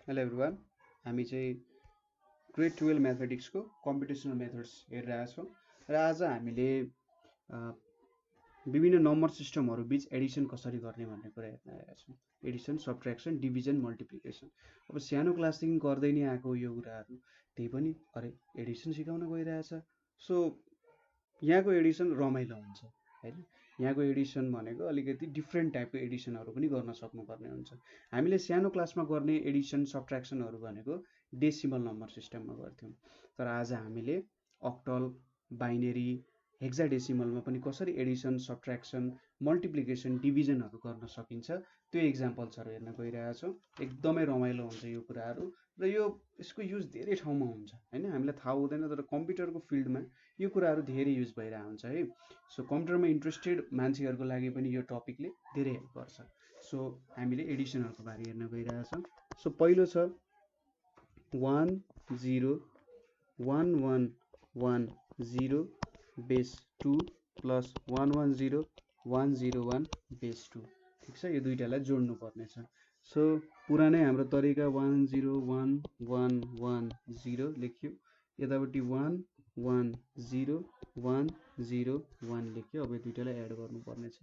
Hello everyone, हामी चाहिँ grade 12 म्याथमेटिक्सको computational methods हेरिरहेका छौँ र आज हामीले अ, विभिन्न नम्बर सिस्टमहरू बिच एडिसन कसरी गर्ने भन्ने कुरा हेर्न आएका छौँ। Edison, subtraction, division, multiplication. अब सानो क्लासदेखि गर्दै नै आएको यो कुराहरू, त्यही पनि अरे एडिसन सिकाउन गइरहेछ। सो यहाँको एडिसन रमाइलो हुन्छ होइन। यहाँको एडिसन भनेको अलिकति डिफ्रेन्ट टाइपको एडिसनहरू पनि गर्न सक्नुपर्ने हुन्छ। हामीले सानो क्लासमा गर्ने एडिसन सब्ट्र्याक्सनहरू भनेको डेसिमल नम्बर सिस्टममा गर्थ्यौँ, तर आज हामीले अक्टल, बाइनेरी, हेक्साडेसिमलमा पनि कसरी एडिसन, सब्ट्र्याक्सन, मल्टिप्लिकेसन, डिभिजनहरू गर्न सकिन्छ त्यो इक्जाम्पल्सहरू हेर्न गइरहेका छौँ। एकदमै रमाइलो हुन्छ यो कुराहरू र यसको युज धेरै ठाउँमा हुन्छ होइन, हामीलाई थाहा हुँदैन, तर कम्प्युटरको फिल्डमा यो कुराहरू धेरै युज भइरहेको हुन्छ है। सो कम्प्युटरमा इन्ट्रेस्टेड मान्छेहरूको लागि पनि यो टपिकले धेरै हेल्प गर्छ। सो हामीले एडिसनहरूको बारे हेर्न गइरहेका छौँ। सो पहिलो छ 1 0 1 1 1 0 बेस 2 प्लस 1 1 0 1 0 1 बेस 2। ठिक छ, यो दुईटालाई जोड्नु पर्ने छ। सो पुरानै हाम्रो तरिका 1 0 1 1 1 0 लेख्यो, यतापट्टि 1 1 0 1 0 1 लेख्यो। अब यो दुईटालाई एड गर्नुपर्ने छ।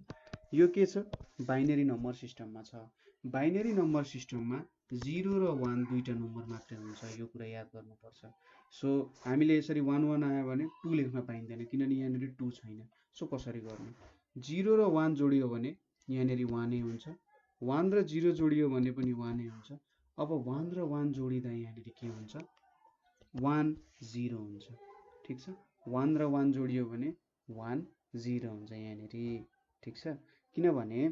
यो के छ? बाइनेरी नम्बर सिस्टममा छ। बाइनेरी नम्बर सिस्टममा 0 र 1 दुईटा नम्बर मात्रै हुन्छ, यो कुरा याद गर्नुपर्छ। सो हामीले यसरी 1 1 आयो भने 2 लेख्न पाइँदैन, किनभने यहाँनिर 2 छैन। सो कसरी गर्ने? 0 र 1 जोडियो भने यहाँनिर 1 नै हुन्छ, 1 र 0 जोडियो भने पनि 1 नै हुन्छ। अब 1 र 1 जोडिँदा यहाँनिर के हुन्छ? 1 0 हुन्छ। ठिक छ, 1 र 1 जोडियो भने 1 0 हुन्छ यहाँनिर। ठिक छ, किनभने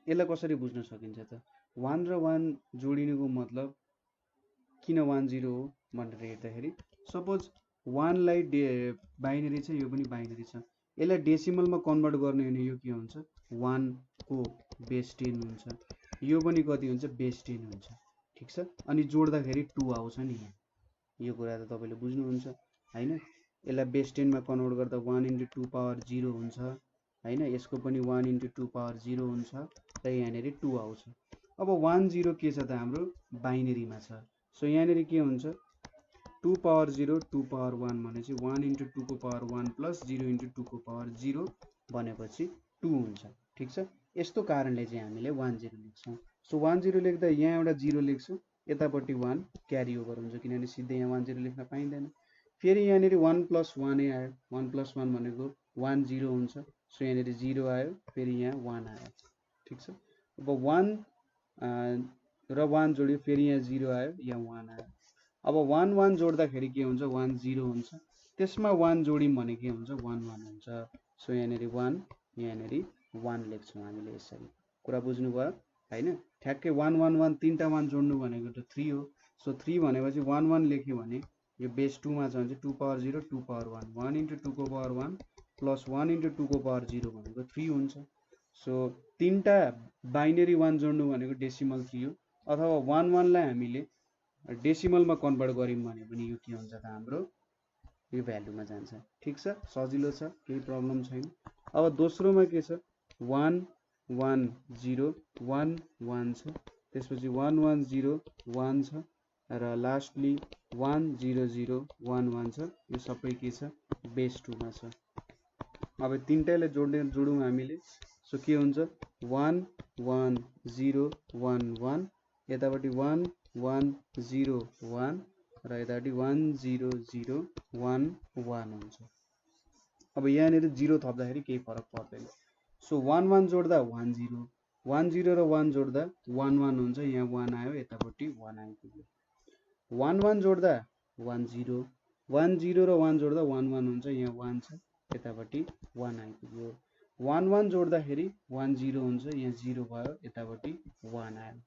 यसलाई कसरी बुझ्न सकिन्छ त? 1 र 1 जोडिनुको मतलब किन 1 0 हो भनेर हेर्दाखेरि, सपोज 1 लाई बाइनेरी छ, यो पनि बाइनेरी छ, यसलाई डेसिमलमा कन्भर्ट गर्ने हो भने यो के हुन्छ? 1 को बेस 10 हुन्छ, यो पनि कति हुन्छ? बेस 10 हुन्छ। ठिक छ, अनि जोड्दाखेरि 2 आउँछ नि यहाँ। यो कुरा त तपाईँले बुझ्नुहुन्छ होइन। यसलाई बेस 10 मा कन्भर्ट गर्दा 1 इन्टु 2 पावर 0 हुन्छ होइन, यसको पनि 1 इन्टु 2 पावर 0 हुन्छ र यहाँनिर 2 आउँछ। अब 1 0 के छ त? हाम्रो बाइनेरीमा छ। सो यहाँनिर के हुन्छ? 2 पावर 0 2 पावर 1 भनेपछि 1 इन्टु 2 को पावर 1 प्लस 0 इन्टु 2 को पावर 0 भनेपछि 2 हुन्छ। ठिक छ, यस्तो कारणले चाहिँ हामीले 1 0 लेख्छौँ। सो 1 0 लेख्दा यहाँ एउटा 0 लेख्छु, यतापट्टि 1 क्यारी ओभर हुन्छ, किनभने सिधै यहाँ 1 0 लेख्न पाइँदैन। फेरि यहाँनिर 1 प्लस 1 नै आयो, 1 प्लस 1 भनेको 1 0 हुन्छ। सो यहाँनिर 0 आयो, फेरि यहाँ 1 आयो। ठिक छ, अब 1 र 1 जोड्यो, फेरि यहाँ 0 आयो, यहाँ 1 आयो। अब 1 1 जोड्दाखेरि के हुन्छ? 1 0 हुन्छ, त्यसमा 1 जोड्यौँ भने के हुन्छ? 1 1 हुन्छ। सो यहाँनिर 1 यहाँनिर 1 लेख्छौँ हामीले यसरी। कुरा बुझ्नुभयो होइन? ठ्याक्कै 1 1 1 तिनवटा 1 जोड्नु भनेको त 3 हो। सो 3 भनेपछि 1 1 लेख्यो भने यो बेस 2 मा छ भने चाहिँ 2 पावर 0 2 पावर 1 1 इन्टु 2 को पावर 1 प्लस 1 इन्टु 2 को पावर 0 भनेको 3 हुन्छ। सो तिनवटा बाइनेरी 1 जोड्नु भनेको डेसिमल 3 हो, अथवा 1 1 लाई हामीले डेसिमलमा कन्भर्ट गऱ्यौँ भने पनि यो के हुन्छ त? हाम्रो यो भ्यालुमा जान्छ। ठिक छ, सजिलो छ, केही प्रब्लम छैन। अब दोस्रोमा के छ? 1 1 0 1 1 छ, त्यसपछि 1 1 0 1 छ, र लास्टली 1 0 0 1 1 छ। यो सबै के छ? बेस 2 मा छ। अब तिनटैलाई जोडौँ हामीले। सो के हुन्छ? 1 1 0 1 1, यतापट्टि 1 1 0 1 र यतापट्टि 1 0 0 1 1 हुन्छ। अब यहाँनिर 0 थप्दाखेरि केही फरक पर्दैन। सो 1 1 जोड्दा 1 0 1 0 र 1 जोड्दा 1 1 हुन्छ, यहाँ 1 आयो, यतापट्टि 1 आइपुग्यो। 1 1 जोड्दा 1 0 1 0 र 1 जोड्दा 1 1 हुन्छ, यहाँ 1 छ, यतापट्टि 1 आइपुग्यो। 1 1 जोड्दाखेरि 1 0 हुन्छ, यहाँ 0 भयो, यतापट्टि 1 आयो।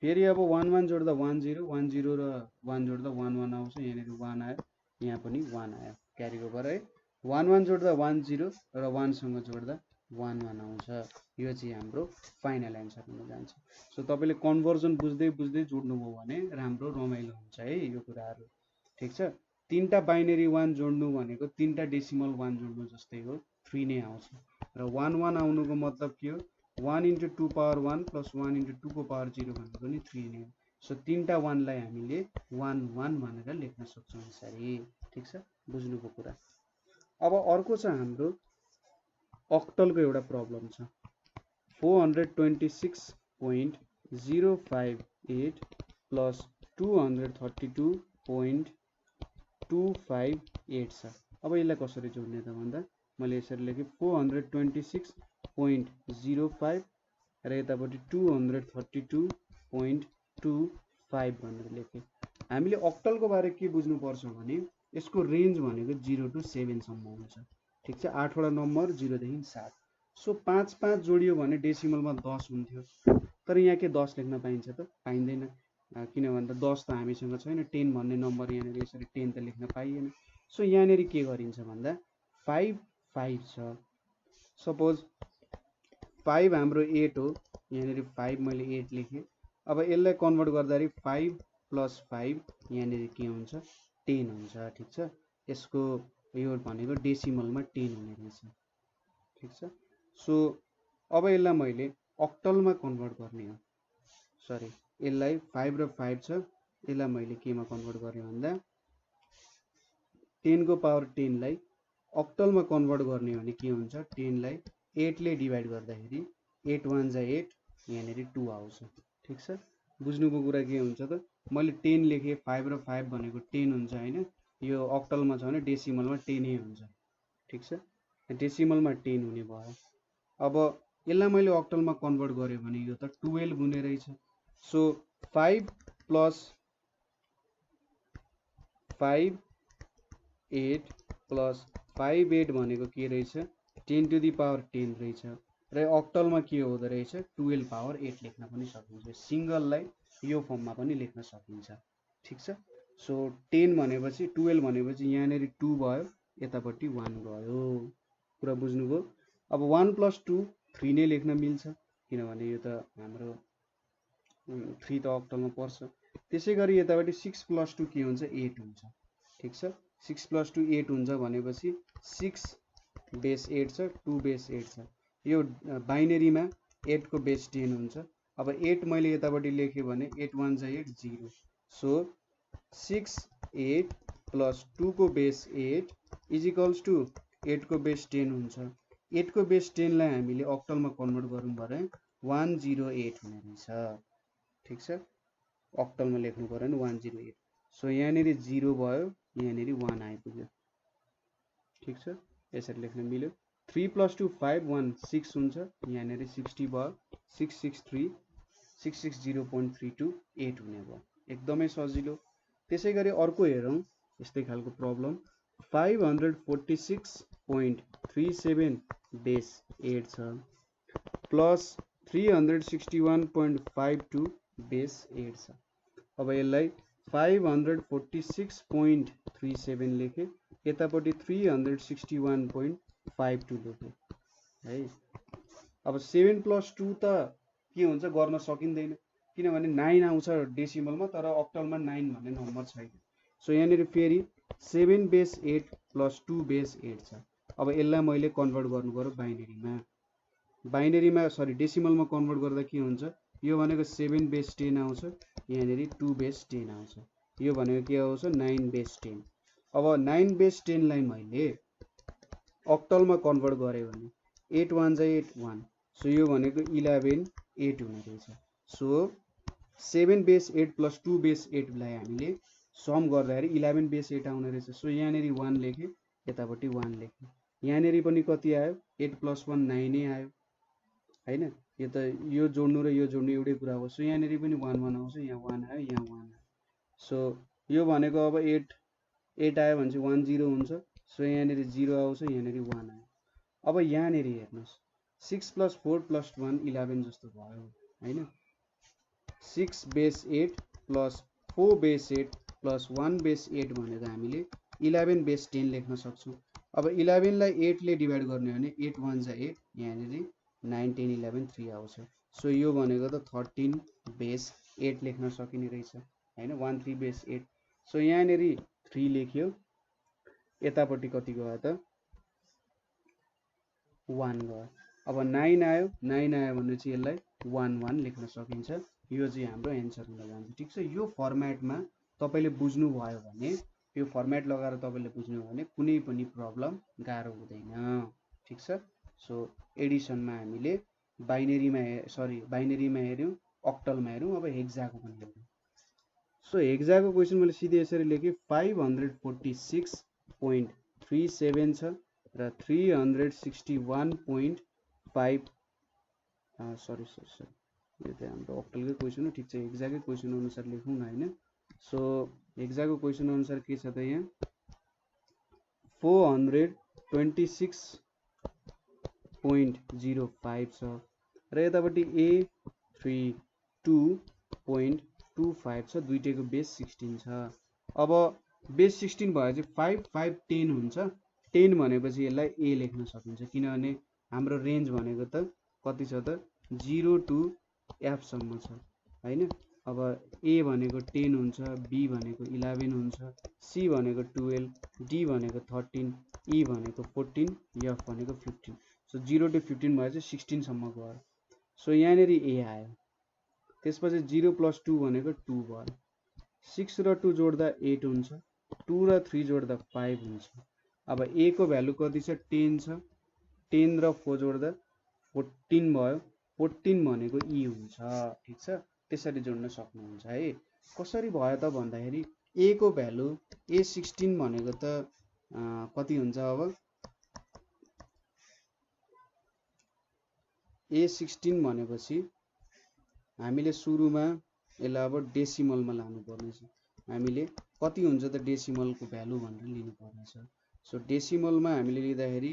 फेरि अब 1 1 जोड्दा 1 0 1 0 र 1 जोड्दा 1 1 आउँछ, यहाँनिर 1 आयो, यहाँ पनि 1 आयो, क्यारी ओभर है। 1 1 जोड्दा 1 0 र 1 सँग जोड्दा 1 1 आउँछ। यो चाहिँ हाम्रो फाइनल एन्सर हुन जान्छ। सो तपाईँले कन्भर्जन बुझ्दै बुझ्दै जोड्नुभयो भने राम्रो रमाइलो हुन्छ है यो कुराहरू। ठिक छ, तिनवटा बाइनेरी 1 जोड्नु भनेको तिनवटा डेसिमल 1 जोड्नु जस्तै हो, 3 नै आउँछ। र 1 1 आउनुको मतलब के हो? 1 इन्टु 2 पावर 1 प्लस 1 इन्टु 2 को पावर 0 भनेको पनि 3 नै हो। सो तीनटा 1 लाई हामीले 1 1 भनेर लेख्न सक्छौं यसरी। ठीक छ, बुझ्नुको कुरा। अब अर्को छ हाम्रो अक्टलको एउटा प्रब्लम छ। 426.058 प्लस 232.258 छ। अब यसलाई कसरी जोड्ने त भन्दा मैले यसरी लेखेँ 426.05 र यतापट्टि 232.25 भनेर लेखेँ। हामीले अक्टलको बारे के बुझ्नुपर्छ भने यसको रेन्ज भनेको 0 to 7 सम्म हुन्छ। ठीक छ, 8 वटा नम्बर 0 देखि 7। सो 5 5 जोडियो भने डेसिमलमा 10 हुन्थ्यो, तर यहाँ के 10 लेख्न पाइन्छ त? पाइँदैन, किन भन्दा 10 त हामीसँग छैन। 10 भन्ने नम्बर यहाँनिर यसरी 10 त लेख्न पाइएन। सो यहाँनिर के गरिन्छ भन्दा 5 5 छ। सपोज 5 हाम्रो 8 हो, यहाँनिर 5 मैले 8 लेखेँ। अब यसलाई कन्भर्ट गर्दाखेरि 5 प्लस 5 यहाँनिर के हुन्छ 10 हुन्छ। ठीक छ, यसको यो भनेको डेसिमलमा 10 हुने रहेछ। ठीक छ, सो अब यसलाई मैले अक्टलमा कन्भर्ट गर्ने हो। सरी, यसलाई 5 र 5 छ, यसलाई मैले केमा कन्भर्ट गर्ने भन्दा 10 को पावर 10 लाई अक्टलमा कन्भर्ट गर्ने भने के हुन्छ 10 लाई 8 ले डिभाइड गर्दाखेरि 8 1 जा 8 यहाँनिर 2 आउँछ। ठीक छ, बुझ्नुको कुरा के हुन्छ त? मैले 10 लेखेँ, 5 र 5 भनेको 10 हुन्छ हैन। यो अक्टलमा छ भने डेसिमलमा 10 नै हुन्छ। ठीक छ, डेसिमलमा 10 हुने भयो। अब यसलाई मैले अक्टलमा कन्भर्ट गरेँ भने यो त 12 हुने रहेछ। सो 5 प्लस 5 8 प्लस 5 8 भनेको के रहेछ 10 to the power 10 रहेछ। र अक्टलमा के हुँदो रहेछ 12 पावर 8 लेख्न पनि सकिन्छ। सिंगललाई यो फर्ममा पनि लेख्न सकिन्छ। ठीक छ, सो 10 भनेपछि 12 भनेपछि यहाँनिर 2 भयो, यतापट्टि 1 गयो। कुरा बुझ्नुभयो? अब 1 प्लस 2 3 नै लेख्न मिल्छ, किनभने यो त हाम्रो 3 त अक्टलमा पर्छ। त्यसै गरी यतापट्टि 6 प्लस 2 के हुन्छ 8 हुन्छ। ठीक छ, 6 प्लस 2 8 हुन्छ भनेपछि 6 बेस 8 छ, 2 बेस 8 छ। यो बाइनेरीमा 8 को बेस 10 हुन्छ। अब 8 मैले यतापट्टि लेखेँ भने 8 1 जा 8 0। सो 6 8 प्लस 2 को बेस 8 इज इक्वल्स टु 8 को बेस 10 हुन्छ। 8 को बेस 10 लाई हामीले अक्टलमा कन्भर्ट गर्नु भने 108 हुने रहेछ। ठीक छ, अक्टलमा लेख्नु पर्यो भने 108। सो यहाँनिर 0 भयो, यहाँनिर 1 आइपुग्यो। ठीक छ, यसरी लेख्न मिल्यो। 3 प्लस 2 5 1 6 हुन्छ, यहाँनिर 60 भयो। 660.328 हुने भयो। एकदमै सजिलो। त्यसै गरी अर्को हेरौँ यस्तै खालको प्रब्लम। 546.37 बेस 8 छ प्लस 361.52 बेस 8 छ। अब यसलाई 546.37 लेखेँ, यतापट्टि 361.52 लेखेँ है। अब 7 प्लस 2 त के हुन्छ गर्न सकिँदैन, किनभने 9 आउँछ डेसिमलमा, तर अक्टलमा 9 भन्ने नम्बर छैन। सो यहाँनिर फेरि 7 बेस 8 प्लस 2 बेस 8 छ। अब यसलाई मैले कन्भर्ट गर्नु पर्यो बाइनेरीमा सरी डेसिमलमा कन्भर्ट गर्दा के हुन्छ यो भनेको 7 बेस 10 आउँछ, यहाँनिर 2 बेस 10 आउँछ। यो भनेको के आउँछ 9 बेस 10। अब 9 बेस 10 लाई मैले अक्टलमा कन्भर्ट गरेँ भने 8 1 जा 8 1। सो यो भनेको 11 8 हुने रहेछ। सो 7 बेस 8 प्लस 2 बेस 8 लाई हामीले सम गर्दाखेरि 11 बेस 8 आउने रहेछ। सो यहाँनिर 1 लेखेँ, यतापट्टि 1 लेखेँ। यहाँनिर पनि कति आयो 8 प्लस 1 9 नै आयो हैन। यो त यो जोड्नु र यो जोड्नु एउटै कुरा हो। सो यहाँनिर पनि 1 1 आउँछ, यहाँ 1 आयो, यहाँ 1 आयो। सो यो भनेको अब 8 8 आयो भने चाहिँ 1 0 हुन्छ। सो यहाँनिर 0 आउँछ, यहाँनिर 1 आयो। अब यहाँनिर हेर्नुहोस् 6 प्लस 4 प्लस 1 11 जस्तो भयो हैन। 6 base 8 plus 4 base 8 plus 1 base 8 भनेर हामीले 11 बेस 10 लेख्न सक्छौँ। अब 11 लाई 8 ले डिभाइड गर्ने भने 8 1 जा 8 यहाँनिर 9 10 11 3 आउँछ। सो यो भनेको त 13 बेस 8 लेख्न सकिने रहेछ हैन, 13 बेस 8। सो यहाँनिर 3 लेख्यो, यतापट्टि कति गयो त 1 गयो। अब 9 आयो, 9 आयो भने चाहिँ यसलाई 1 1 लेख्न सकिन्छ। यो चाहिँ हाम्रो एन्सर हुन जान्छ। ठिक छ, यो फर्मेटमा तपाईले बुझ्नुभयो भने, यो फर्मेट लगाएर तपाईले बुझ्नुभयो भने कुनै पनि प्रब्लम गाह्रो हुँदैन। ठिक छ, सो एडिसनमा हामीले बाइनेरीमा हेर्यौं, अक्टलमा हेर्यौं, अब हेक्साको पनि हेर्यौं। सो हेक्साको क्वेसन मैले सिधै यसरी लेखेँ 546.37 छ र 361.5 सरी यो त हाम्रो अक्टलकै क्वेसन हो। ठिक छ, हेक्साकै क्वेसन अनुसार लेखौँ न हैन। सो हेक्साको क्वेसन अनुसार के छ त यहाँ 426.05 छ र यतापट्टि A32.25 छ, दुईटैको बेस 16 छ। अब बेस 16 भयो चाहिँ 5 5 10 हुन्छ। 10 भनेपछि यसलाई A लेख्न सकिन्छ किनभने हाम्रो रेन्ज भनेको त कति छ त 0 to F सम्म छ हैन। अब A भनेको 10 हुन्छ, B भनेको 11 हुन्छ, C भनेको 12, D भनेको 13, E भनेको 14, F भनेको 15। सो 0 to 15 भयो चाहिँ 16 सम्म गयो। सो यहाँनेरि A आयो। त्यसपछि 0 plus 2 भनेको 2 भयो। 6 र 2 जोड्दा 8 हुन्छ, 2 र 3 जोड्दा 5 हुन्छ। अब A को भ्यालु कति छ 10 छ, 10 र 4 जोड्दा 14 भयो, 14 भनेको E हुन्छ। ठिक छ, त्यसरी जोड्न सक्नुहुन्छ है। कसरी भयो त भन्दाखेरि A को भ्यालु A16 भनेको त कति हुन्छ, अब A16 भनेपछि हामीले सुरुमा यसलाई अब डेसिमलमा लानु पर्नेछ। हामीले कति हुन्छ त डेसिमलको भ्यालु भनेर लिनु पर्नेछ। सो डेसिमलमा हामीले लिँदाखेरि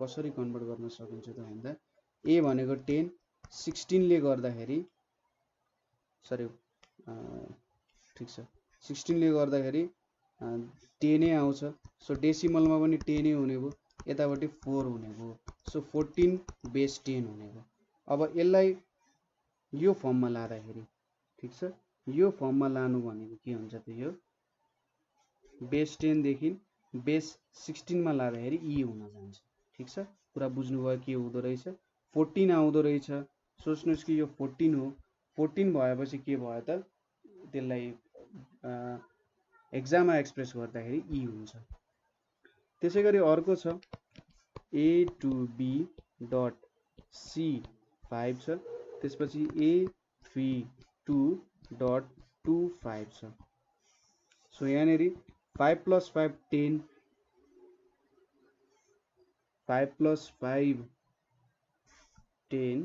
कसरी कन्भर्ट गर्न सकिन्छ त भन्दा A भनेको 10, 16 ले गर्दाखेरि सरी ठिक छ 16 ले गर्दाखेरि 10 नै आउँछ। सो डेसिमलमा पनि 10 नै हुने भयो, यतापट्टि 4 हुने भयो। सो 14 बेस 10 हुने भयो। अब यसलाई यो फर्ममा लाँदाखेरि ठिक छ, यो फर्ममा लानु भनेको के हुन्छ त यो बेस 10 देखि बेस 16 मा लाँदाखेरि E हुन जान्छ। ठिक छ, कुरा बुझ्नुभयो के हुँदो रहेछ। 14 आउँदो रहेछ, सोच्नुस् कि यो 14 हो। 14 भएपछि के भयो त त्यसलाई एक्जाममा एक्सप्रेस गर्दाखेरि E हुन्छ। त्यसैगरी अर्को छ A to B dot C 5 छ, त्यसपछि A32.25 छ। सो यहाँनेरि 5 plus 5 10, 5 plus 5 10,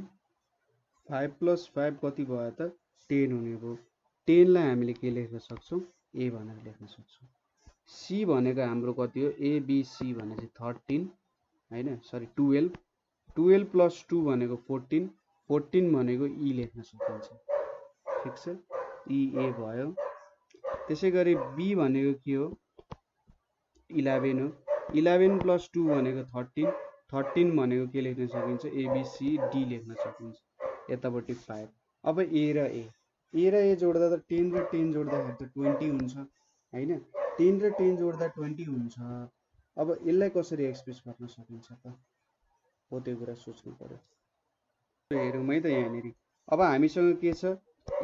5 plus 5 कति भयो त 10 हुने भयो। 10 लाई हामीले के लेख्न सक्छौं A भनेर लेख्न सक्छौं। C भनेको हाम्रो कति हो ABC भनेको 13 हैन, सरी 12, 12 plus 2 भनेको 14, 14 भनेको E लेख्न सकिन्छ। ठिक छ, EA भयो। त्यसैगरी B भनेको के हो 11 हो, 11 plus 2 भनेको 13, 13 भनेको के लेख्न सकिन्छ ABCD लेख्न सकिन्छ। यतापट्टि 5। अब A र A जोड्दा त 10 र 10 जोड्दाखेरि त 20 हुन्छ हैन, 10 र 10 जोड्दा 20 हुन्छ। अब यसलाई कसरी एक्सप्रेस गर्न सकिन्छ त हो त्यो कुरा सोच्नु पर्यो। हेरौँ है त यहाँनेरि। अब हामीसँग के छ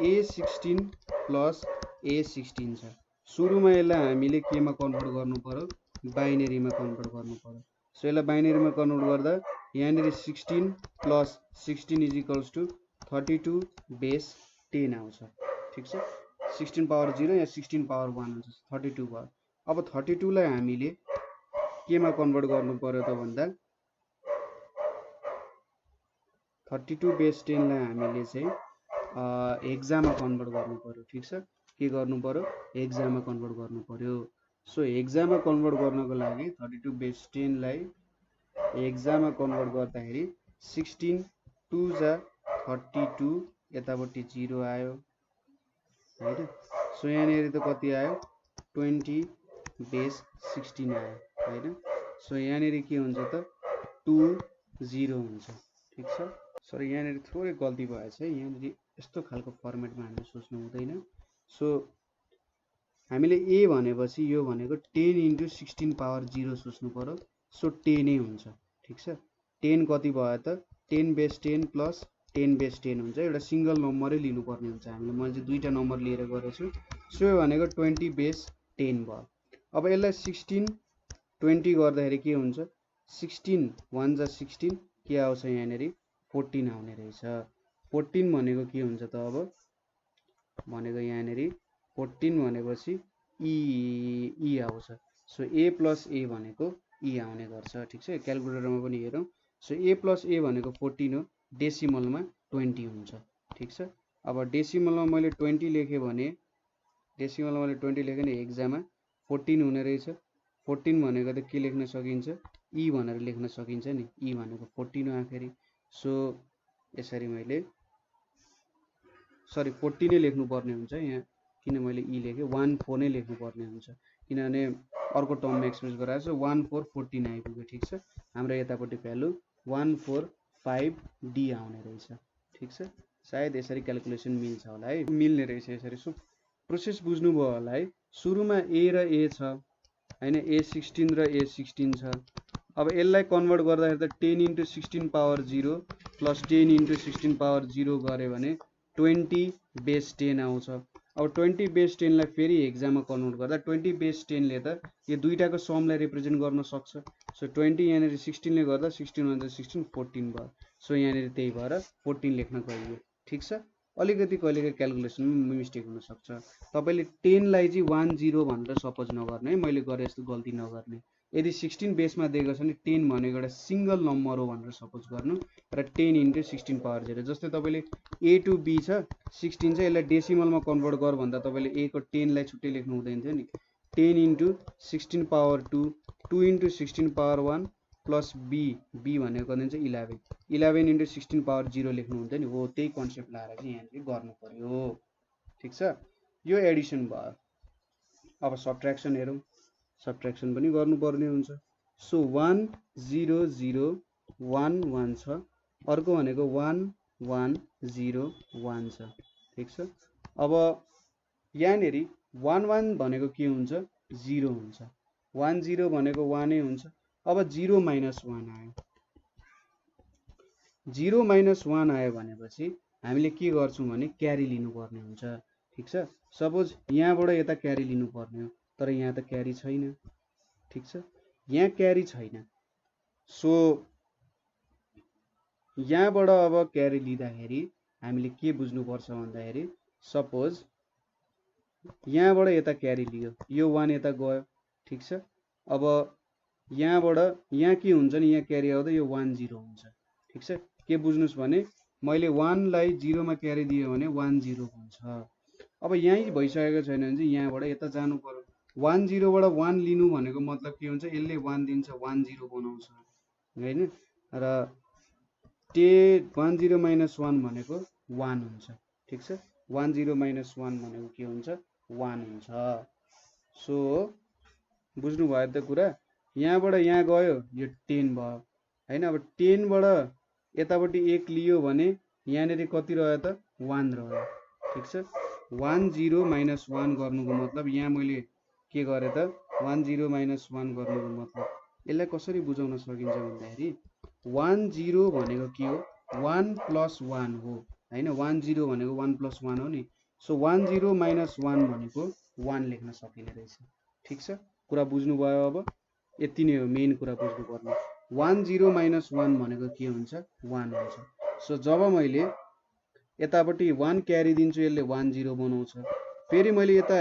A16 plus A16 छ। सुरुमा यसलाई हामीले केमा कन्भर्ट गर्नु पर्यो बाइनेरीमा कन्भर्ट गर्नु पर्यो। सो यसलाई बाइनेरीमा कन्भर्ट गर्दा यहाँनेरि 16 plus 16 is equals to 32 base 10 आउँछ। ठिक छ, 16 पावर 0 या 16 पावर 1 हुन्छ, 32 भयो। अब 32 लाई हामीले केमा कन्भर्ट गर्नु पर्यो त भन्दा 32 बेस 10 लाई हामीले चाहिँ हेक्सामा कन्भर्ट गर्नु पर्यो। ठिक छ, के गर्नु पर्यो हेक्सामा कन्भर्ट गर्नु पर्यो। सो हेक्सामा कन्भर्ट गर्नको लागि 32 बेस 10 लाई हेक्सामा कन्भर्ट गर्दाखेरि 16 2 जा 32, यतापट्टि 0 आयो हैन। सो यहाँनेरि त कति आयो 20 बेस 16 आयो हैन। सो यहाँनेरि के हुन्छ त 2 0 हुन्छ। ठिक छ, सरी यहाँनेरि थोरै गल्ती भएछ है, यहाँनेरि यस्तो खालको फर्मेटमा हामीले सोच्नु हुँदैन। सो हामीले A भनेपछि यो भनेको 10 into 16 पावर 0 सोच्नु पर्यो। सो 10 नै हुन्छ। ठिक छ, 10 कति भयो त 10 बेस 10 प्लस 10 बेस 10 हुन्छ एउटा सिंगल नम्बरै लिनुपर्ने हुन्छ हामीले मैले चाहिँ दुईटा नम्बर लिएर गरेछु सो यो भनेको 20 बेस 10 भयो अब यसलाई 16 20 गर्दाखेरि के हुन्छ 16 1 जा 16 के आउँछ यहाँनेरि 14 आउने रहेछ 14 भनेको के हुन्छ त अब भनेको यहाँनेरि 14 भनेपछि ई आउँछ सो a प्लस a भनेको ई आउने गर्छ ठीक छ क्याल्कुलेटरमा पनि हेरौँ सो a प्लस a भनेको 14 हो डेसिमलमा 20 हुन्छ ठीक छ अब डेसिमलमा मैले 20 लेखेँ भने डेसिमलमा मैले 20 लेखेँ भने हेक्जामा 14 हुने रहेछ 14 भनेको त के लेख्न सकिन्छ ई भनेर लेख्न सकिन्छ नि ई भनेको 14 हो आखिरी सो यसरी मैले सरी 40 नै लेख्नु पर्ने हुन्छ यहाँ किन मैले ई लेखेँ 14 नै लेख्नु पर्ने हुन्छ किनभने अर्को टर्ममा एक्सप्रेस गराएको छ 1414 आइपुग्यो ठीक छ हाम्रो यतापट्टि भ्यालु 145 डी आउने रहेछ ठीक छ सायद यसरी क्याल्कुलेसन मिल्छ होला है मिल्ने रहेछ यसरी सो प्रोसेस बुझ्नुभयो होला है सुरुमा a र a छ हैन a16 र a16 छ अब यसलाई कन्भर्ट गर्दाखेरि त 10 into 16 power 0 plus 10 into 16 power 0 गरे भने 20 बेस 10 आउँछ अब 20 बेस 10 लाई फेरि हेक्जामा कन्भर्ट गर्दा 20 बेस 10 ले त यो दुईटाको समलाई रिप्रेजेन्ट गर्न सक्छ सो 20 यहाँनेरि 16 ले गर्दा 16 भन्दा 16 14 भयो सो यहाँनेरि त्यही भएर 14 लेख्न गइयो ठीक छ अलिकति कहिलेको क्याल्कुलेसनमा मिस्टेक हुन सक्छ तपाईले 10 लाई चाहिँ 10 भनेर सपोज नगर्ने है मैले गरे जस्तो गल्ती नगर्ने यदि 16 बेसमा दिएको छ भने 10 भनेको एउटा सिंगल नम्बर हो भनेर सपोज गर्नु र 10 into 16 पावर 0 जस्तै तपाईले a to b छ 16 छ यसलाई डेसिमलमा कन्भर्ट गर भन्दा तपाईले a को 10 लाई छुट्टै लेख्नु हुँदैन थियो नि 10 into 16 power 2 2 into 16 power 1 plus b भनेको दिन्छ 11 into 16 पावर 0 लेख्नु हुन्थ्यो नि हो त्यही कन्सेप्ट लाएर चाहिँ यहाँ गर्नु पर्यो ठीक छ यो एडिसन भयो अब सबट्र्याक्सन हेरौँ सबट्र्याक्सन पनि गर्नुपर्ने हुन्छ सो 1 0 0 1 1 छ अर्को भनेको 1 1 0 1 छ ठीक छ अब यहाँनेरि 1 1 भनेको के हुन्छ 0 हुन्छ 1 0 भनेको 1 नै हुन्छ अब 0 minus 1 आयो 0 minus 1 आयो भनेपछि हामीले के गर्छौं भने क्यारी लिनुपर्ने हुन्छ ठीक छ सपोज यहाँबाट यता क्यारी लिनुपर्ने हो तर यहाँ त क्यारी छैन ठीक छ यहाँ क्यारी छैन सो यहाँबाट अब क्यारी लिँदाखेरि हामीले के बुझ्नुपर्छ भन्दाखेरि सपोज यहाँबाट यता क्यारी लियो यो 1 यता गयो ठीक छ अब यहाँबाट यहाँ के हुन्छ नि यहाँ क्यारी आउँदा यो 1 0 हुन्छ ठीक छ के बुझ्नुस् भने मैले 1 लाई 0 मा क्यारी दियो भने 1 0 हुन्छ अब यही भइसकेको छैन भने चाहिँ यहाँबाट यता जानु पर्यो 1 0 बाट 1 लिनु भनेको मतलब के हुन्छ यसले 1 दिन्छ 1 0 बनाउँछ हैन र 1 0 minus 1 भनेको 1 हुन्छ ठीक छ 1 0 minus 1 भनेको के हुन्छ 1 हुन्छ सो बुझ्नु भयो त कुरा यहाँबाट यहाँ गयो यो 10 भयो हैन अब 10 बाट यतापट्टि 1 लियो भने यहाँनेरि कति रह्यो त 1 रह्यो ठीक छ 1 0 minus 1 गर्नुको मतलब यहाँ मैले के गरे त 1 0 minus 1 गर्नुको मतलब यसलाई कसरी बुझाउन सकिन्छ भन्दाखेरि 1 0 भनेको के हो 1 plus 1 हो हैन 1 0 भनेको 1 plus 1 हो नि सो 1 0 minus 1 भनेको 1 लेख्न सकिने रहेछ ठीक छ कुरा बुझ्नु भयो अब यति नै हो मेन कुरा बुझ्नु पर्ने 1 0 minus 1 भनेको के हुन्छ 1 हुन्छ सो जब मैले यतापट्टि 1 क्यारी दिन्छु यसले 1 0 बनाउँछ फेरि मैले यता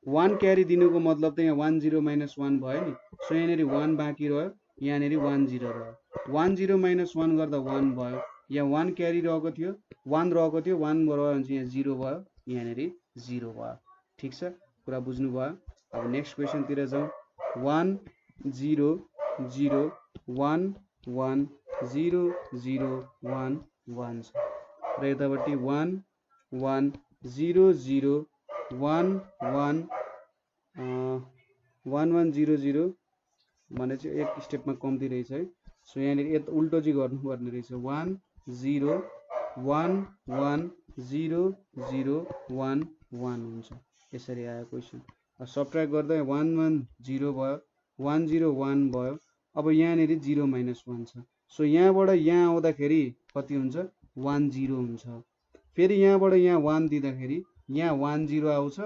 1 क्यारी दिनुको मतलब त यहाँ 1 0 minus 1 भयो नि सो यहाँनेरि 1 बाँकी रह्यो यहाँनेरि 1 0 रह्यो 1 0 minus 1 गर्दा 1 भयो यहाँ 1 क्यारी रहेको थियो 1 रहेको थियो 1 भयो भने यहाँ 0 भयो यहाँनेरि 0 भयो ठीक छ कुरा बुझ्नु भयो अब नेक्स्ट क्वेशन तिर जाउँ 1 0 0 1 1 0 0 1 1 छ र यतापट्टि 1 1 0 0 1 1 1 1 0 0 भने चाहिँ एक स्टेपमा कम्ती रहेछ है सो यहाँनिर यता उल्टो चाहिँ गर्नुपर्ने रहेछ 1 0 1 1 0 0 1 1 हुन्छ यसरी आयो क्वेशन सबट्र्याक्ट गर्दा 1 1 0 भयो 1 0 1 भयो अब यहाँनिर 0 minus 1 छ सो यहाँबाट यहाँ आउँदाखेरि कति हुन्छ 1 0 हुन्छ। फेरि यहाँबाट यहाँ 1 दिँदाखेरि यहाँ 1 0 आउँछ,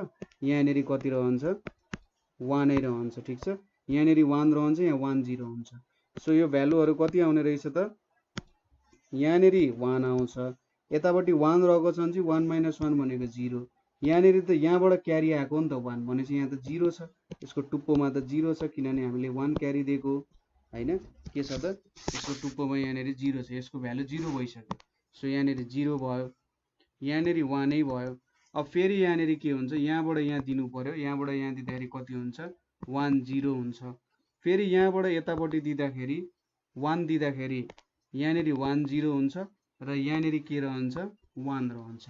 यहाँनेरि कति रहन्छ 1 नै रहन्छ। ठिक छ, यहाँनेरि 1 रहन्छ, यहाँ 1 0 हुन्छ। सो यो भ्यालुहरू कति आउने रहेछ त, यहाँनेरि 1 आउँछ, यतापट्टि 1 रहेको छ भने चाहिँ 1 - 1 भनेको 0। यहाँनेरि त यहाँबाट क्यारी आएको नि त 1 भनेपछि यहाँ त 0 छ, यसको टुप्पोमा त 0 छ किनभने हामीले 1 क्यारी दिएको हैन। के छ त यसको टुप्पोमा यहाँनेरि 0 छ, यसको भ्यालु 0 भइसक्यो। सो यहाँनेरि 0 भयो, यहाँनेरि 1 नै भयो। अब फेरि यहाँनेरि के हुन्छ, यहाँबाट यहाँ दिनु पर्यो, यहाँबाट यहाँ दिँदाखेरि कति हुन्छ 1 0 हुन्छ। फेरि यहाँबाट यतापट्टि दिँदाखेरि 1 दिँदाखेरि यहाँनेरि 1 0 हुन्छ र यहाँनेरि के रहन्छ 1 रहन्छ।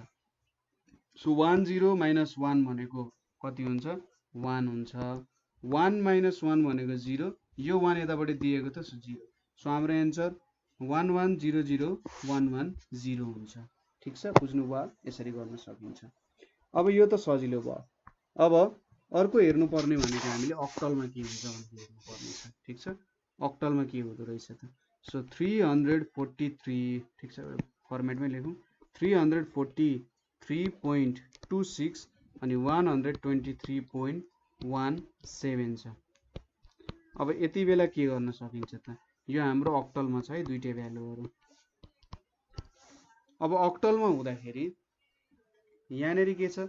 सो 1 0 - 1 भनेको कति हुन्छ 1 हुन्छ। 1 - 1 भनेको 0, यो 1 यतापट्टि दिएको त सो 0। सो हाम्रो एन्सर 1 1 0 0 1 1 0 हुन्छ। ठिक छ, बुझ्नुभयो, यसरी गर्न सकिन्छ। अब यो त सजिलो भयो। अब अर्को हेर्नुपर्ने भनेको हामीले अक्टलमा के हुन्छ भनेर हेर्नुपर्ने छ। ठिक छ, अक्टलमा के हुँदो रहेछ त। सो 343, ठिक छ, फर्मेटमै लेखौँ, 343.26 अनि 123.17 छ। अब यति बेला के गर्न सकिन्छ त, यो हाम्रो अक्टलमा छ है दुईटै भ्यालुहरू। अब अक्टलमा हुँदाखेरि यहाँनेरि के छ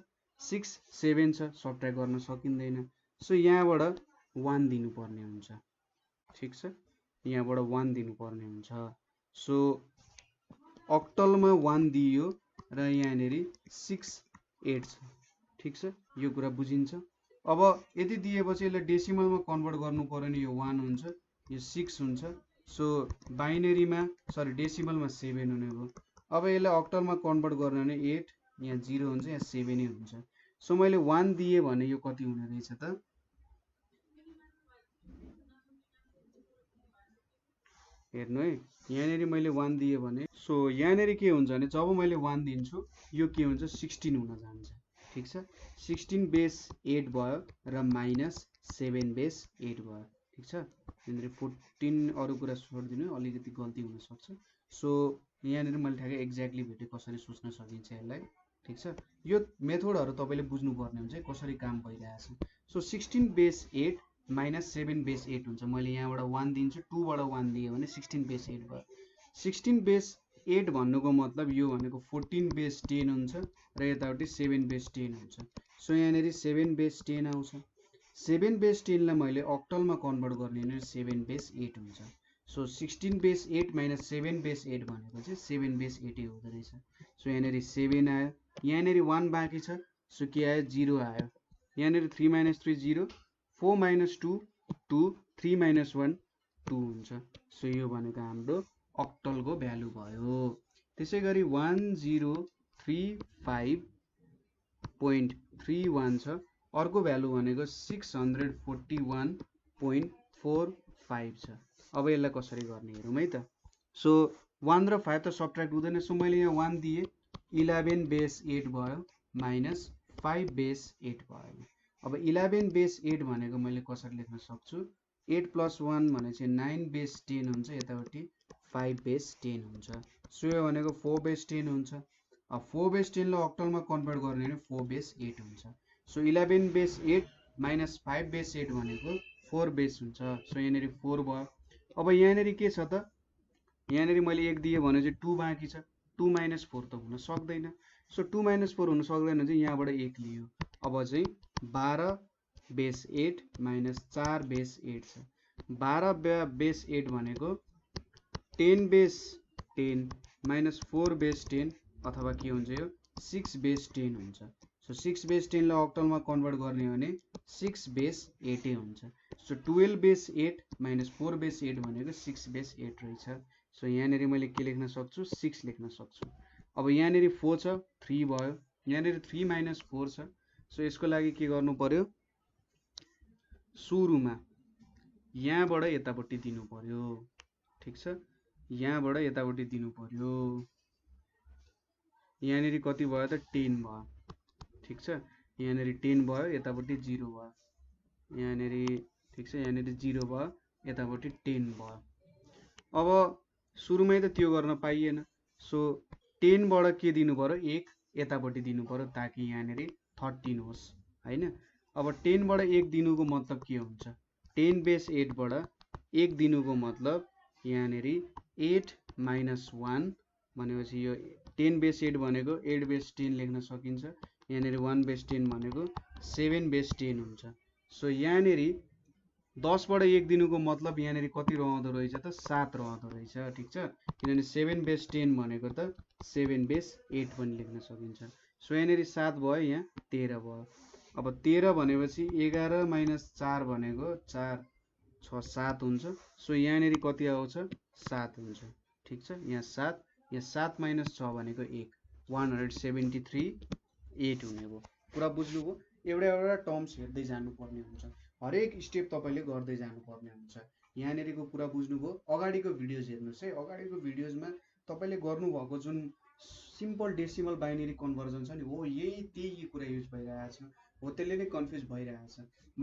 6 7 छ, सब्ट्र्याक्ट गर्न सकिँदैन। सो यहाँबाट 1 दिनुपर्ने हुन्छ। ठिक छ, यहाँबाट 1 दिनुपर्ने हुन्छ। सो अक्टलमा 1 दियो र यहाँनेरि 6 8 छ। ठिक छ, यो कुरा बुझिन्छ। अब यति दिएपछि यसलाई डेसिमलमा कन्भर्ट गर्नु पर्यो नि, यो 1 हुन्छ, यो 6 हुन्छ। सो बाइनेरीमा सरी डेसिमलमा 7 हुने भयो। अब यसलाई अक्टलमा कन्भर्ट गर्न भने 8, यहाँ 0 हुन्छ, यहाँ 7 नै हुन्छ। सो मैले 1 दिएँ भने यो कति हुने रहेछ त, हेर्नु है, यहाँनेरि मैले 1 दिएँ भने सो यहाँनेरि के हुन्छ भने जब मैले 1 दिन्छु यो के हुन्छ 16 हुन जान्छ। ठिक छ, 16 बेस 8 भयो र -7 बेस 8 भयो। ठिक छ, यहाँनेरि 14 अरू कुरा छोडिदिनु, अलिकति गल्ती हुनसक्छ। सो यहाँनेरि मैले ठ्याक्कै एक्ज्याक्टली भेटेँ कसरी सोच्न सकिन्छ यसलाई। ठिक छ, यो मेथडहरू तपाईँले बुझ्नुपर्ने हुन्छ कसरी काम भइरहेछ। सो 16 बेस 8 -7 बेस 8 हुन्छ। मैले यहाँबाट 1 दिन्छु, 2 बाट 1 दिएँ भने 16 बेस 8 भयो। 16 बेस 8 भन्नुको मतलब यो भनेको 14 बेस 10 हुन्छ र यतापट्टि 7 बेस 10 हुन्छ। सो यहाँनेरि 7 बेस 10 आउँछ। 7 बेस 10 लाई मैले अक्टलमा कन्भर्ट गर्ने भने 7 बेस 8 हुन्छ। सो 16 बेस 8 - 7 बेस 8 भनेको चाहिँ 7 बेस 8 हुँदो रहेछ। सो यहाँनेरि 7 आयो, यहाँनेरि 1 बाँकी छ, सो के आयो 0 आयो। यहाँनेरि 3 - 3 0, 4 - 2 2, 3 - 1 2 हुन्छ। सो यो भनेको हाम्रो अक्टलको भ्यालु भयो। त्यसै गरी 1035.31 छ, अर्को भ्यालु भनेको 641.45 छ। अब यसलाई कसरी गर्ने हेरौँ है त। सो 1 र 5 त सब्ट्र्याक्ट हुँदैन। सो मैले यहाँ 1 दिएँ, 11 बेस 8 भयो -5 बेस 8 भयो। अब 11 बेस 8 भनेको मैले कसरी लेख्न सक्छु, 8 + 1 भने चाहिँ 9 बेस 10 हुन्छ, यतापट्टि 5 बेस 10 हुन्छ। सो यो भनेको 4 बेस 10 हुन्छ। अब 4 बेस 10 लाई अक्टलमा कन्भर्ट गर्ने भने 4 बेस 8 हुन्छ। सो 11 बेस 8 - 5 बेस 8 भनेको 4 बेस हुन्छ। सो यहाँनेरि 4 भयो। अब यहाँनेरि के छ त, यहाँनेरि मैले 1 दिएँ भने चाहिँ 2 बाँकी छ, 2 - 4 त हुन सक्दैन। सो 2 - 4 हुन सक्दैन चाहिँ यहाँबाट 1 लियो। अब चाहिँ 12 बेस 8 - 4 बेस 8 छ। 12 बेस 8 भनेको 10 बेस 10 - 4 बेस 10 अथवा के हुन्छ यो 6 बेस 10 हुन्छ। सो 6 बेस 10 लाई अक्टलमा कन्भर्ट गर्ने भने 6 बेस 8 हुन्छ। सो 12 बेस 8 - 4 बेस 8 भनेको 6 बेस 8 रहेछ। सो यहाँनेरि मैले के लेख्न सक्छु 6 लेख्न सक्छु। अब यहाँनेरि 4 छ, 3 भयो, यहाँनेरि 3 - 4 छ। सो यसको लागि के गर्नु पर्यो, सुरुमा यहाँबाट यतापट्टि दिनु पर्यो। ठिक छ, यहाँबाट यतापट्टि दिनु पर्यो। यहाँनेरि कति भयो त 10 भयो। ठिक छ, यहाँनेरि 10 भयो, यतापट्टि 0 भयो, यहाँनेरि ठिक छ, यहाँनेरि 0 भयो, यतापट्टि 10 भयो। अब सुरुमै त त्यो गर्न पाइएन। सो 10 बाट के दिनु पर्यो 1 यतापट्टि दिनु पर्यो ताकि यहाँनेर 13 होस् हैन। अब 10 बाट 1 दिनुको मतलब के हुन्छ 10 बेस 8 बाट 1 दिनुको मतलब यहाँनेर 8 माइनस 1 भनेपछि यो 10 बेस 8 भनेको 8 बेस 10 लेख्न सकिन्छ। यहाँनेर 1 बेस 10 भनेको 7 बेस 10 हुन्छ। सो यहाँनेर 10 बाट 1 दिनुको मतलब यहाँनेर कति रहँदो रहेछ त 7 रहँदो रहेछ ठीक छ। किनभने 7 बेस 10 भनेको त 7 बेस 8 पनि लेख्न सकिन्छ। सो यहाँनेर 7 भयो यहाँ 13 भयो। अब 13 भनेपछि 11 माइनस 4 भनेको 4 6 7 हुन्छ। सो यहाँनेर कति आउँछ 7 हुन्छ ठीक छ। यहाँ 7 यहाँ 7 माइनस 6 भनेको 1 173 8 हुने भयो। कुरा बुझ्नुभयो। एउटा एउटा टर्म्स हेर्दै जानुपर्ने हुन्छ, हरेक स्टेप तपाईँले गर्दै जानुपर्ने हुन्छ। यहाँनेरको कुरा बुझ्नुभयो। अगाडिको भिडियोज हेर्नुहोस् है, अगाडिको भिडियोजमा तपाईँले गर्नुभएको जुन सिम्पल डेसिमल बाइनरी कन्भर्जन छ नि हो त्यही कुरा युज भइरहेछ हो, त्यसले नै कन्फ्युज भइरहेछ।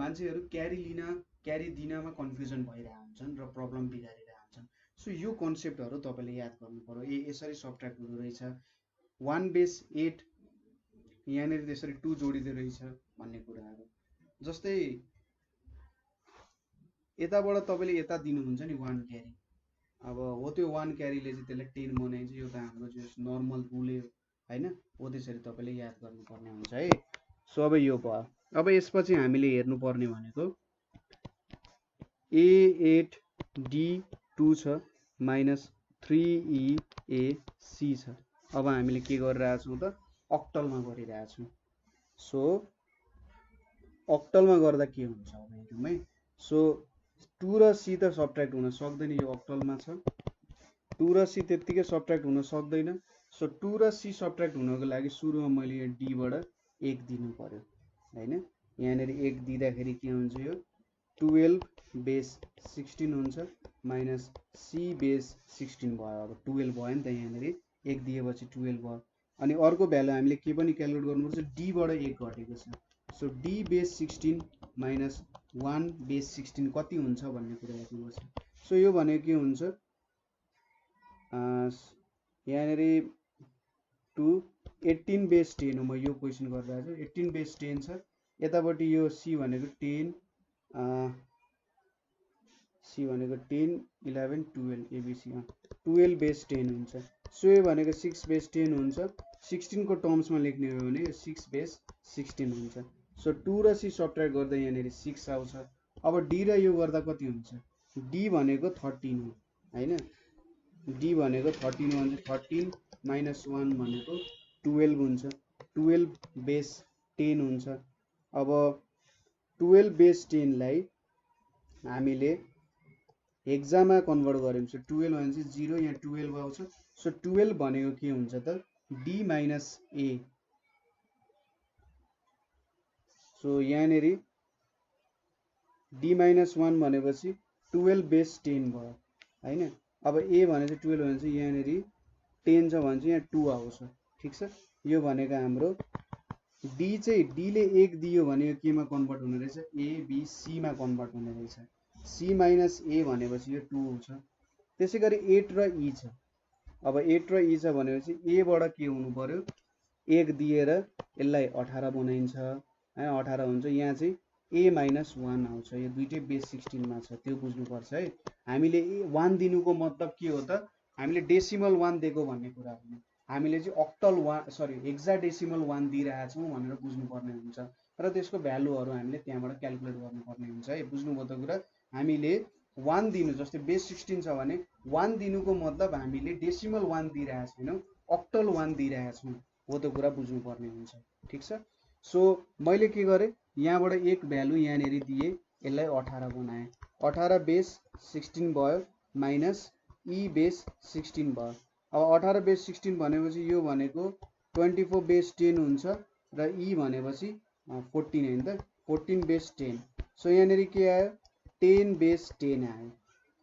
मान्छेहरू क्यारी दिनमा कन्फ्युजन भइरहेको हुन्छन् र प्रब्लम बिगारिरहेको हुन्छन्। सो यो कन्सेप्टहरू तपाईँले याद गर्नु पर्यो। यसरी सब्ट्र्याक्ट हुँदो रहेछ, 1 बेस 8 यहाँनेर त्यसरी 2 जोडिँदो रहेछ भन्ने कुराहरू। जस्तै यताबाट तपाईँले यता दिनुहुन्छ नि 1 क्यारी, अब हो त्यो 1 क्यारीले चाहिँ त्यसलाई 10 बनाइन्छ। यो त हाम्रो जो नर्मल रुलै हो हैन, हो त्यसरी तपाईँले याद गर्नुपर्ने हुन्छ है। सो अब यो भयो। अब यसपछि हामीले हेर्नुपर्ने भनेको A8 D2 छ माइनस 3EAC छ। अब हामीले के गरिरहेछौँ त अक्टलमा गरिरहेछौँ। सो अक्टलमा गर्दा के हुन्छ अब हेरौँ है। सो 2 र C त सब्ट्र्याक्ट हुन सक्दैन, यो अक्टलमा छ। 2 र C त्यत्तिकै सब्ट्र्याक्ट हुन सक्दैन। सो 2 र C सब्ट्र्याक्ट हुनको लागि सुरुमा मैले यो D बाट 1 दिनु पर्यो हैन। यहाँनेर 1 दिँदाखेरि के हुन्छ यो 12 बेस 16 हुन्छ माइनस C बेस 16 भयो। अब 12 भयो नि त, यहाँनेर 1 दिएपछि 12 भयो। अनि अर्को भ्यालु हामीले के पनि क्यालकुलेट गर्नुपर्छ, D बाट 1 घटेको छ। So D base 16 minus 1 base 16 कति हुन्छ भन्ने कुरा हेर्नुपर्छ। सो यो भनेको के हुन्छ यहाँनेर 2 18 बेस 10 हो। म यो क्वेसन गरिरहेको छु, 18 बेस 10 छ। यतापट्टि यो C भनेको 10 C भनेको 10 11 12 ABC 12 बेस 10 हुन्छ। सो यो भनेको 6 बेस 10 हुन्छ। 16 को टर्म्समा लेख्ने हो भने 6 बेस 16 हुन्छ। सो 2 र C सब्ट्र्याक्ट गर्दा यहाँनेर 6 आउँछ। अब D र यो गर्दा कति हुन्छ, D भनेको 13 हो हैन। D भनेको 13 हो भने 13 माइनस 1 भनेको 12 हुन्छ। 12 बेस 10 हुन्छ। अब 12 बेस 10 लाई हामीले हेक्सामा कन्भर्ट गर्यौं। सो 12 भनेपछि 0 यहाँ 12 आउँछ। सो 12 भनेको के हुन्छ त D माइनस A। सो यहाँनेर D माइनस 1 भनेपछि 12 बेस 10 भयो हैन। अब A भनेपछि 12 भनेपछि यहाँनेर 10 छ भने चाहिँ यहाँ 2 आउँछ ठीक छ। यो भनेको हाम्रो D चाहिँ D ले 1 दियो भने यो केमा कन्भर्ट हुने रहेछ, A B C मा कन्भर्ट हुने रहेछ। C माइनस A भनेपछि यो 2 हुन्छ। त्यसैगरी 8 र E छ। अब 8 र E छ भनेपछि A बाट के हुनु पर्यो 1 दिएर यसलाई 18 बनाइन्छ हैन, 18 हुन्छ। यहाँ चाहिँ A माइनस 1 आउँछ। यो दुईटै बेस 16 मा छ, त्यो बुझ्नुपर्छ है। हामीले 1 दिनुको मतलब के हो त, हामीले डेसिमल 1 दिएको भन्ने कुरा हो। हामीले चाहिँ अक्टल 1 सरी हेक्साडेसिमल 1 दिइरहेछौँ भनेर बुझ्नुपर्ने हुन्छ र त्यसको भ्यालुहरू हामीले त्यहाँबाट क्याल्कुलेट गर्नुपर्ने हुन्छ है। बुझ्नुभयो त कुरा। हामीले 1 दिनु, जस्तै बेस 16 छ भने 1 दिनुको मतलब हामीले डेसिमल 1 दिइरहेको छैनौँ, अक्टल 1 दिइरहेछौँ, हो त्यो कुरा बुझ्नुपर्ने हुन्छ ठीक छ। सो मैले के गरेँ, यहाँबाट एक भ्यालु यहाँनेर दिएँ, यसलाई 18 बनाएँ। 18 बेस 16 भयो माइनस E बेस 16 भयो। अब 18 बेस 16 भनेपछि यो भनेको 24 बेस 10 हुन्छ र E भनेपछि 14 हैन त, 14 बेस 10। सो यहाँनेर के आयो 10 बेस 10 आयो।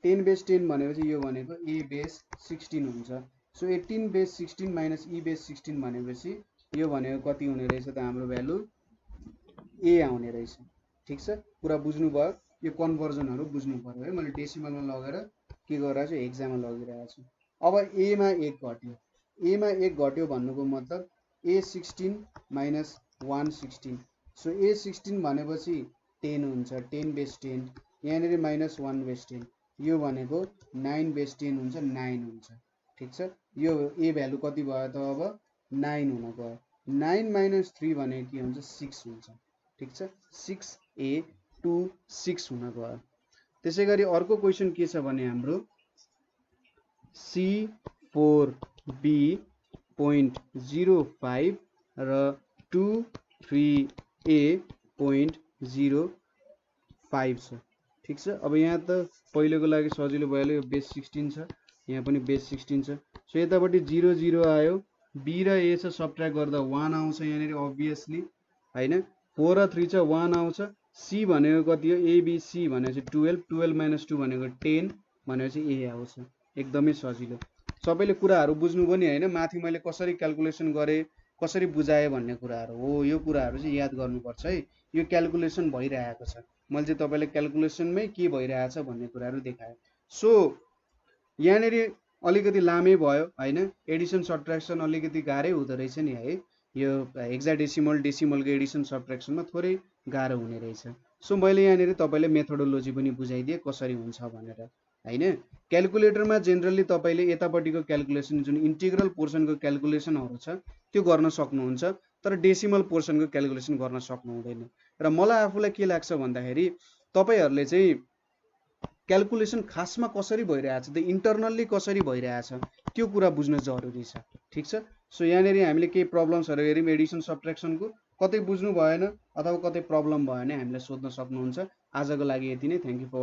10 बेस 10 भनेपछि यो भनेको A बेस 16 हुन्छ। So 18 base 16 minus E base 16 भनेपछि यो भनेको कति हुने रहेछ त हाम्रो भ्यालु A आउने रहेछ ठीक छ। कुरा बुझ्नुभयो। यो कन्भर्जनहरू बुझ्नु पर्यो है। मैले डेसिमलमा लगेर के गरिरहेको छु हेक्सामा लगिरहेको छु। अब A मा 1 घट्यो, ए मा 1 घट्यो भन्नुको मतलब A16 माइनस 116, सो A16 भनेपछि 10 हुन्छ, 10 बेस 10, यहाँनिर माइनस 1 बेस 10, यो भनेको 9 बेस 10 हुन्छ, 9 हुन्छ। ठिक छ, यो ए भ्यालु कति भयो त अब 9 हुन गयो। 9 माइनस 3 भनेको के हुन्छ 6 हुन्छ। ठिक छ, 6A26 हुन गयो। त्यसै गरी अर्को क्वेसन के छ भने हाम्रो C4B.05 र 23A.05 छ। ठिक छ, अब यहाँ त पहिलेको लागि सजिलो भइहाल्यो, यो बेस 16 छ, यहाँ पनि बेस 16 छ, सो यतापट्टि 0 0 आयो, बी र ए छ सबट्र्याक्ट गर्दा 1 आउँछ यहाँनिर अभियसली हैन, 4 र 3 छ 1 आउँछ, सी भनेको कति हो एबीसी भनेपछि 12, 12 माइनस 2 भनेको 10 भनेपछि ए आउँछ। एकदमै सजिलो, सबैले कुराहरू बुझ्नु पनि हैन, माथि मैले कसरी क्याल्कुलेसन गरे कसरी बुझाएँ भन्ने कुराहरू हो, यो कुराहरू चाहिँ याद गर्नुपर्छ है। यो क्याल्कुलेसन भइरहेको छ, मैले चाहिँ तपाईँलाई क्याल्कुलेसनमै के भइरहेछ भन्ने कुराहरू देखाएँ। सो यहाँनिर अलिकति लामै भयो हैन, एडिसन सब्ट्र्याक्सन अलिकति गाह्रै हुँदो रहेछ नि है, यो हेक्साडेसिमल डेसिमलको एडिसन सब्ट्र्याक्सनमा थोरै गाह्रो हुने रहेछ। सो मैले यहाँनिर तपाईँले मेथोडोलोजी पनि बुझाइदिएँ कसरी हुन्छ भनेर हैन। क्याल्कुलेटरमा जेनरली तपाईँले यतापट्टिको क्याल्कुलेसन जुन इन्टिग्रल पोर्सनको क्याल्कुलेसनहरू छ त्यो गर्न सक्नुहुन्छ, तर डेसिमल पोर्सनको क्याल्कुलेसन गर्न सक्नु हुँदैन। र मलाई आफूलाई के लाग्छ भन्दाखेरि तपाईँहरूले चाहिँ क्याल्कुलेसन खासमा कसरी भइरहेछ त इन्टरनल्ली कसरी भइरहेछ त्यो कुरा बुझ्न जरुरी छ। ठिक छ, सो यहाँनिर हामीले केही प्रब्लम्सहरू हेऱ्यौँ एडिसन सब्ट्र्याक्सनको, कतै बुझ्नु भएन अथवा कतै प्रब्लम भयो भने हामीलाई सोध्न सक्नुहुन्छ। आजको लागि यति नै, थ्याङ्क यू फर